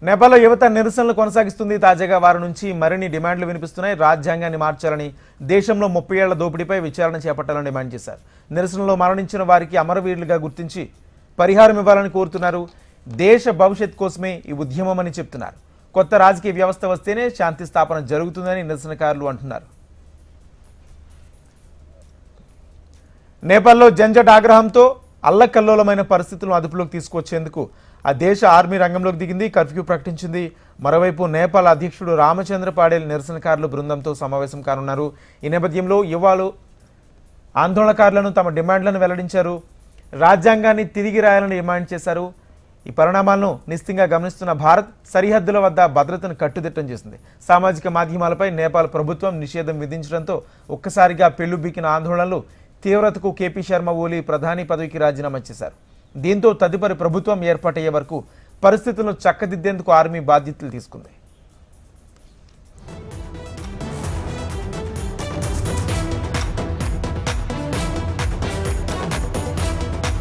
నేపాల్లో యువత నిరసనలు కొనసాగిస్తుంది. తాజాగా వారి నుంచి మరిన్ని డిమాండ్లు వినిపిస్తున్నాయి. రాజ్యాంగాన్ని మార్చాలని, దేశంలో 30 ఏళ్ల దోపిడీపై విచారణ చేపట్టాలని డిమాండ్ చేశారు. నిరసనలో మరణించిన వారికి అమరవీరులుగా గుర్తించి పరిహారం ఇవ్వాలని కోరుతున్నారు. దేశ భవిష్యత్ కోసమే ఈ ఉద్యమం అని చెప్తున్నారు. కొత్త రాజకీయ వ్యవస్థ వస్తేనే శాంతి స్థాపన జరుగుతుందని నిరసనకారులు అంటున్నారు. నేపాల్లో జంజట్ ఆగ్రహంతో అల్లకల్లోలమైన పరిస్థితులను అదుపులోకి తీసుకొచ్చేందుకు ఆ దేశ ఆర్మీ రంగంలోకి దిగింది. కర్ఫ్యూ ప్రకటించింది. మరోవైపు నేపాల్ అధ్యక్షుడు రామచంద్ర పాడేల్ నిరసనకారుల బృందంతో సమావేశం కానున్నారు. ఈ నేపథ్యంలో యువాలు ఆందోళనకారులను తమ డిమాండ్లను వెల్లడించారు. రాజ్యాంగాన్ని తిరిగి రాయాలని డిమాండ్ చేశారు. ఈ పరిణామాలను నిశ్చితంగా గమనిస్తున్న భారత్ సరిహద్దుల వద్ద భద్రతను కట్టుదిట్టం చేసింది. సామాజిక మాధ్యమాలపై నేపాల్ ప్రభుత్వం నిషేధం విధించడంతో ఒక్కసారిగా పెళ్లుబిక్కిన ఆందోళనలు తీవ్రతకు కేపీ శర్మ ఓలీ ప్రధాని పదవికి రాజీనామా చేశారు. దీంతో తదుపరి ప్రభుత్వం ఏర్పాటయ్యే వరకు పరిస్థితులను చక్కదిద్దేందుకు ఆర్మీ బాధ్యతలు తీసుకుంది.